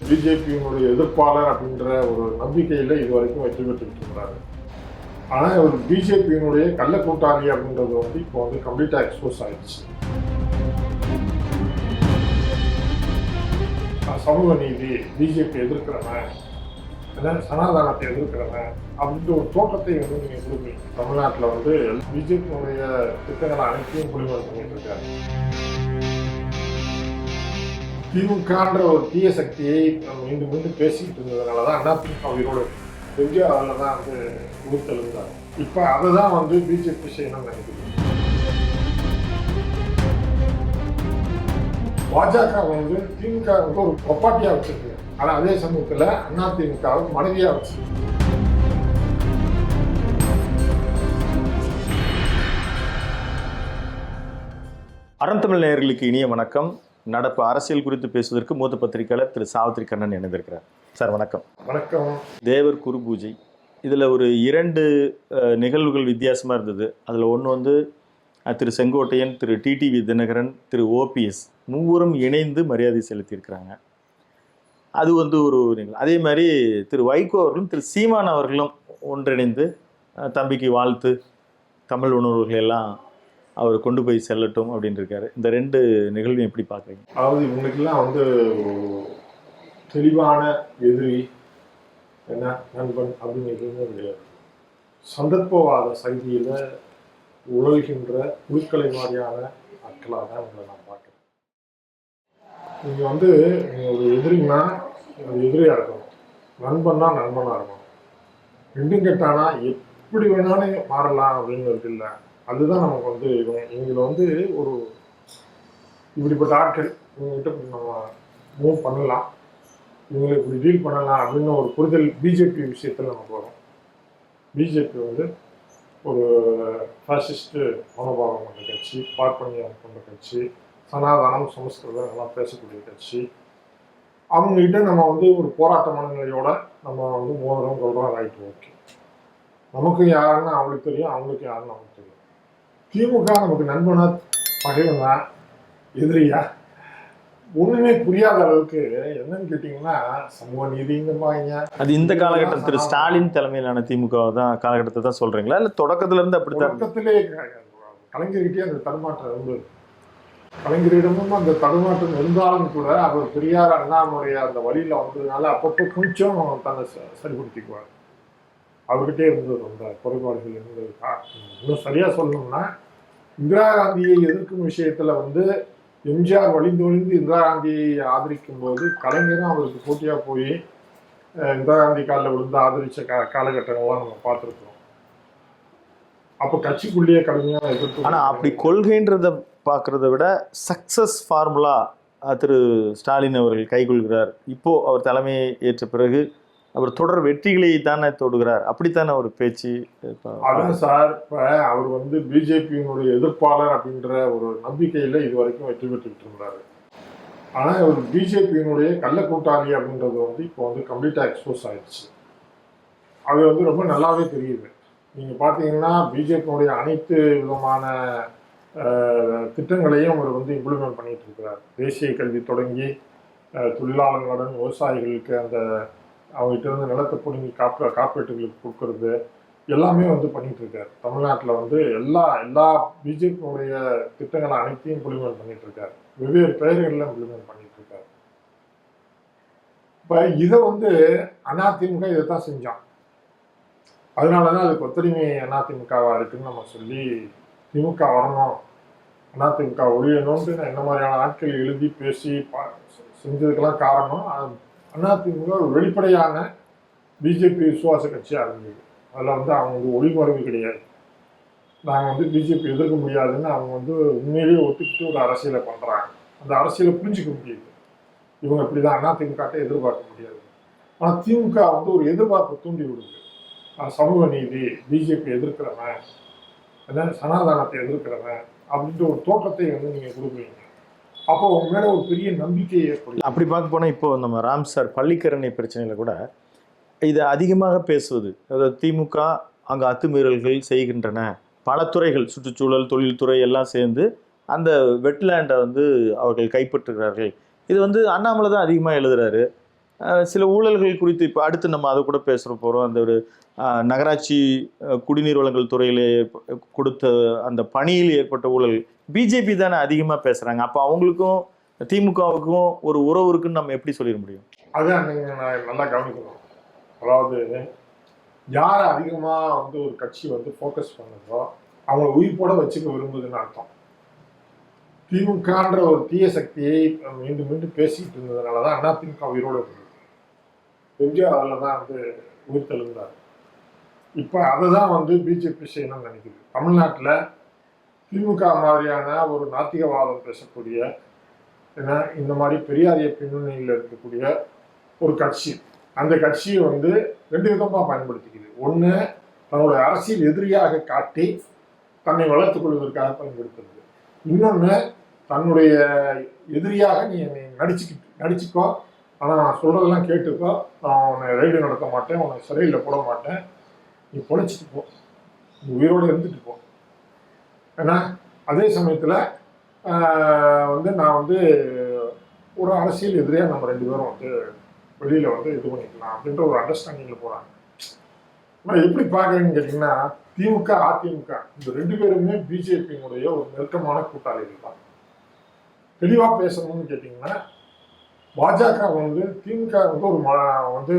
பிஜேபியினுடைய எதிர்ப்பாளர் அப்படின்ற ஒரு நம்பிக்கையில் இது வரைக்கும் வெற்றி பெற்றுக்கிட்டு இருக்கிறாரு. ஆனால் ஒரு பிஜேபியினுடைய கள்ள கூட்டாளி அப்படின்றது வந்து இப்போ வந்து கம்ப்ளீட்டாக எக்ஸ்போஸ் ஆயிடுச்சு. சமூக நீதி, பிஜேபி எதிர்க்கிறவன், சனாதனத்தை எதிர்க்கிறவன் அப்படின்ற ஒரு தோற்றத்தை வந்து நீங்கள் கொடுப்பீங்க. தமிழ்நாட்டில் வந்து பிஜேபியினுடைய திட்டங்களை அனைத்தையும் புலிமொழி பண்ணிட்டு இருக்காரு. திமுகன்ற ஒரு தீய சக்தியை மீண்டும் மீண்டும் பேசிக்கிட்டு இருந்ததுனால தான் அதிமுக உயிரோடு எம்ஜிஆர் அதில் தான் வந்து உயிர்த்தெழுந்தார். இப்போ அதை தான் வந்து பிஜேபி செய்யணும்னு நினைக்கிறேன். பாஜக வந்து திமுக வந்து ஒரு ப்ரொப்பார்ட்டியாக வச்சிருக்கு. ஆனால் அதே சமயத்தில் அதிமுகவை மனைவியாக வச்சிருக்கு. அறந்தமிழ் நேயர்களுக்கு இனிய வணக்கம். நடப்பு அரசியல் குறித்து பேசுவதற்கு மூத்த பத்திரிகையாளர் திரு சாவித்திரி கண்ணன் இணைந்திருக்கிறார். சார் வணக்கம். வணக்கம். தேவர் குரு பூஜை, இதில் ஒரு 2 நிகழ்வுகள் வித்தியாசமாக இருந்தது. அதில் ஒன்று வந்து திரு செங்கோட்டையன், திரு டிடிவி தினகரன், திரு ஓபிஎஸ் மூவரும் இணைந்து மரியாதை செலுத்தியிருக்கிறாங்க. அது வந்து ஒரு நிகழ்வு. அதே மாதிரி திரு வைகோ அவர்களும் திரு சீமான் அவர்களும் ஒன்றிணைந்து தம்பிக்கு வாழ்த்து, தமிழ் உணர்வுகள் எல்லாம் அவர் கொண்டு போய் செல்லட்டும் அப்படின்னு இருக்காரு. இந்த 2 நிகழ்வையும் எப்படி பார்க்குறீங்க? அதாவது இவங்களுக்கெல்லாம் வந்து தெளிவான எதிரி என்ன நண்பன் அப்படிங்கிறது கிடையாது. சந்தர்ப்பவாத சக்தியில் உழல்கின்ற குழுக்களை மாதிரியான ஆட்களாக தான் உங்களை நான் பார்க்குறேன். நீங்கள் வந்து ஒரு எதிரின்னா எதிரியாக இருக்கணும், நண்பன்னா நண்பனாக இருக்கணும். ரெண்டும் கெட்டானா எப்படி வேணாலும் மாறலாம் அப்படிங்கிறது இல்லை. அதுதான் நமக்கு வந்து இவங்களை வந்து ஒரு இப்படிப்பட்ட ஆட்கள் இவங்ககிட்ட நம்ம மூவ் பண்ணலாம், இவங்களை இப்படி டீல் பண்ணலாம் அப்படின்னு ஒரு புரிதல் பிஜேபி விஷயத்தில் நமக்கு வரும். பிஜேபி வந்து ஒரு ஃபாசிஸ்ட்டு மனோபாவம் கொண்ட கட்சி, பார்ப்பனியம் கொண்ட கட்சி, சனாதனம் சமஸ்கிருதம் எல்லாம் பேசக்கூடிய கட்சி. அவங்ககிட்ட நம்ம வந்து ஒரு போராட்ட மனநிலையோட நம்ம வந்து மோதிரம் கொள்றோம். Right, okay. நமக்கு யாருன்னு அவங்களுக்கு தெரியும், அவங்களுக்கு யாருன்னு அவங்களுக்கு தெரியும். திமுக நமக்கு நண்பனா பகைவனா எதிரியா ஒண்ணுமே புரியாத அளவுக்கு என்னன்னு கேட்டீங்கன்னா சமூக நீதிங்கம்பாங்க. அது இந்த காலகட்டம் திரு ஸ்டாலின் தலைமையிலான திமுக தான் காலகட்டத்தை தான் சொல்றீங்களா, இல்லை தொடக்கத்துல இருந்து அப்படி தொடக்கத்திலே கலைஞர்கிட்டே அந்த தடுமாற்றம் இருந்தது. கலைஞரிடமும் அந்த தடுமாற்றம் இருந்தாலும் கூட அவர் பெரியார் அண்ணாமுடைய அந்த வழியில வந்ததுனால அப்பப்போ கொஞ்சம் தன்னை சரிப்படுத்திக்குவார். அவர்கிட்டே இருந்தது அந்த குறைபாடுகள் இருந்தது. இன்னும் சரியா சொல்லணும்னா இந்திரா காந்தியை எதிர்க்கும் விஷயத்துல வந்து எம்ஜிஆர் வழிந்தொழிந்து இந்திரா காந்தியை ஆதரிக்கும் போது கலைஞரும் அவருக்கு போட்டியா போய் இந்திரா காந்தி காலில் விழுந்து ஆதரிச்ச காலகட்டங்கள்லாம் நம்ம பார்த்துருக்கோம். அப்போ கட்சிக்குள்ளேயே கடுமையான எதிர்ப்பு. ஆனால் அப்படி கொள்கைன்றத பார்க்கறத விட சக்சஸ் ஃபார்முலா திரு ஸ்டாலின் அவர்கள் கைகொள்கிறார். இப்போ அவர் தலைமையை ஏற்ற பிறகு அவர் தொடர் வெற்றிகளை தானே தொடுகிறார், அப்படித்தானே ஒரு பேச்சு. அதான் சார், இப்போ அவர் வந்து பிஜேபியினுடைய எதிர்ப்பாளர் அப்படின்ற ஒரு நம்பிக்கையில் இது வரைக்கும் வெற்றி பெற்றுக்கிட்டு இருந்தாரு. ஆனால் ஒரு பிஜேபியினுடைய கள்ள கூட்டாளி அப்படின்றது வந்து இப்போ வந்து கம்ப்ளீட்டாக எக்ஸ்போஸ் ஆயிடுச்சு. அது வந்து ரொம்ப நல்லாவே தெரியுது. நீங்கள் பார்த்தீங்கன்னா பிஜேபியினுடைய அனைத்து விதமான திட்டங்களையும் அவர் வந்து இம்ப்ளிமெண்ட் பண்ணிட்டு இருக்கிறார். தேசிய கல்வி தொடங்கி தொழிலாளர்களுடன் விவசாயிகளுக்கு அந்த அவங்ககிட்ட இருந்து நிலத்தை பிடிங்கி காப்பீட்டுகளுக்கு கொடுக்கறது எல்லாமே வந்து பண்ணிட்டு இருக்காரு. தமிழ்நாட்டில் வந்து எல்லா பிஜேபியுடைய திட்டங்களை அனைத்தையும் இம்ப்ளிமெண்ட் பண்ணிட்டு இருக்காரு. வெவ்வேறு பெயர்களில் இம்ப்ளிமெண்ட் பண்ணிட்டு இருக்காரு. இப்போ இதை வந்து அதிமுக இதை தான் செஞ்சான். அதனால தான் அதுக்கு ஒத்துழைமை அதிமுகவாக இருக்குன்னு நம்ம சொல்லி திமுக வரணும், அதிமுக ஒழியணும்னு என்ன மாதிரியான ஆட்கள் எழுதி பேசி செஞ்சதுக்கெல்லாம் காரணம் அதிமுக ஒரு வெளிப்படையான பிஜேபி விசுவாச கட்சியாக இருந்தது. அதில் வந்து அவங்க வந்து ஒளிமறைவு கிடையாது. நாங்கள் வந்து பிஜேபி எதிர்க்க முடியாதுன்னு அவங்க வந்து உண்மையிலேயே ஒத்துக்கிட்டு ஒரு அரசியலை பண்ணுறாங்க. அந்த அரசியலை புரிஞ்சிக்க முடியுது. இவங்க இப்படி தான் அதிமுகட்ட எதிர்பார்க்க முடியாது. ஆனால் திமுக வந்து ஒரு எதிர்பார்ப்பை தூண்டி விடுது. சமூக நீதி, பிஜேபி எதிர்க்கிறவன், சனாதனத்தை எதிர்க்கிறவன் அப்படின்ற ஒரு தோற்றத்தை வந்து நீங்கள் கொடுக்குறீங்க. அப்போ உங்க மேலே ஒரு பெரிய நம்பிக்கை ஏற்படும். அப்படி பார்க்க போனால் இப்போ நம்ம ராம் சார் பள்ளிக்கரணை பிரச்சனையில் கூட இது அதிகமாக பேசுவது, அதாவது திமுக அங்கே அத்துமீறல்கள் செய்கின்றன, பல துறைகள் சுற்றுச்சூழல் தொழில்துறை எல்லாம் சேர்ந்து அந்த வெட்லேண்டை வந்து அவர்கள் கைப்பற்றுகிறார்கள். இது வந்து அண்ணாமலை தான் அதிகமாக எழுதுறாரு. சில ஊழல்கள் குறித்து இப்போ அடுத்து நம்ம அதை கூட பேசுகிற போகிறோம். அந்த ஒரு நகராட்சி குடிநீர் வழங்கல் துறையிலே கொடுத்த அந்த பணியில் ஏற்பட்ட ஊழல் பிஜேபி தானே அதிகமாக பேசுகிறாங்க. அப்போ அவங்களுக்கும் திமுகவுக்கும் ஒரு உறவு இருக்குன்னு நம்ம எப்படி சொல்லிட முடியும்? அதான் நீங்கள் நல்லா கவனிக்கணும். அதாவது யார் அதிகமாக வந்து ஒரு கட்சி வந்து ஃபோக்கஸ் பண்ணுதோ அவங்கள உயிர்ப்போட வச்சுக்க விரும்புதுன்னு அர்த்தம். திமுகன்ற ஒரு தீய சக்தியை மீண்டும் மீண்டும் பேசிக்கிட்டு இருந்ததுனால தான் அதிமுக உயிரோடு இருந்தது. எம்ஜிஆர் அதில் தான் வந்து உயிர் தெழுந்தார். இப்போ அதை தான் வந்து பிஜேபி செய்யணும்னு நினைக்குது. தமிழ்நாட்டில் திமுக மாதிரியான ஒரு நாத்திகவாதம் பேசக்கூடிய, ஏன்னா இந்த மாதிரி பெரியாரிய பின்னணியில் இருக்கக்கூடிய ஒரு கட்சி, அந்த கட்சியை வந்து ரெண்டு விதமாக பயன்படுத்திக்குது. ஒன்று, தன்னுடைய அரசியல் எதிரியாக காட்டி தன்னை வளர்த்துக் கொள்வதற்காக பயன்படுத்துறது. இன்னொன்று, தன்னுடைய எதிரியாக நீ நடிச்சுக்கோ, ஆனால் நான் சொல்கிறதெல்லாம் கேட்டுக்கோ, நான் உன்னை ரைடு நடத்த மாட்டேன், உன்னை சிறையில் போட மாட்டேன், நீ பொழைச்சிட்டு போ, நீ உயிரோடு இருந்துட்டு போ. ஏன்னா அதே சமயத்தில் வந்து நான் வந்து ஒரு அரசியல் எதிரியாக நம்ம ரெண்டு பேரும் வந்து வெளியில் வந்து இது பண்ணிக்கலாம் அப்படின்ற ஒரு அண்டர்ஸ்டாண்டிங்கில் போகிறாங்க. ஆனால் எப்படி பார்க்குறீங்கன்னு கேட்டிங்கன்னா, திமுக அதிமுக இந்த ரெண்டு பேருமே பிஜேபியினுடைய ஒரு நெருக்கமான கூட்டாளிகள் தான். தெளிவாக பேசணும்னு கேட்டிங்கன்னா, பாஜக வந்து திமுக வந்து ஒரு வந்து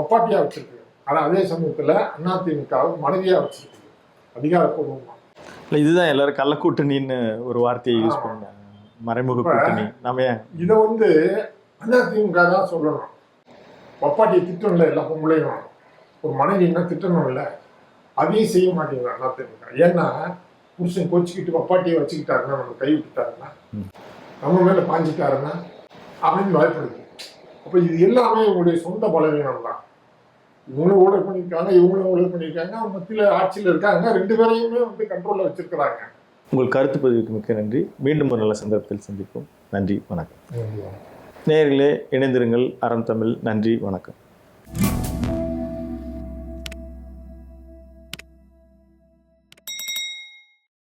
ஒப்பாட்டியாக வச்சிருக்கு. ஆனால் அதே சமயத்தில் அதிமுக மனைவியாக வச்சிருக்கு அதிகாரப்பூர்வமாக. இல்லை, இதுதான் எல்லாரும் கள்ளக்கூட்டணின்னு ஒரு வார்த்தையை யூஸ் பண்ணாங்க, மறைமுக கூட்டணி. நம்ம இதை வந்து அதிமுக தான் சொல்லணும். ஒப்பாட்டியை திட்டணும்ல, எல்லா பொம்பளையும் ஒரு மனைவின்னா திட்டணும் இல்லை, அதையும் செய்ய மாட்டேங்கிறாங்க அதிமுக. ஏன்னா புருஷன் கோச்சிக்கிட்டு ஒப்பாட்டியை வச்சுக்கிட்டாருன்னா, நம்ம கை விட்டுட்டாருன்னா, நம்ம மேலே பாஞ்சிட்டாருன்னா அப்படின்னு பயப்படுது. அப்போ இது எல்லாமே இவங்களுடைய சொந்த பலவீனம் தான். இவங்களும் ஊழல் பண்ணியிருக்காங்க, இவங்களும் ஊழல் பண்ணியிருக்காங்க, அவங்க மத்தியில் ஆட்சியில் இருக்காங்க, ரெண்டு பேரையுமே வந்து கண்ட்ரோலில் வச்சிருக்கிறாங்க. உங்கள் கருத்து பதிவுக்கு மிக்க நன்றி. மீண்டும் ஒரு நல்ல சந்தர்ப்பத்தில் சந்திப்போம். நன்றி, வணக்கம். நேயர்களே, இணைந்திருங்கள். அறம் தமிழ். நன்றி, வணக்கம்.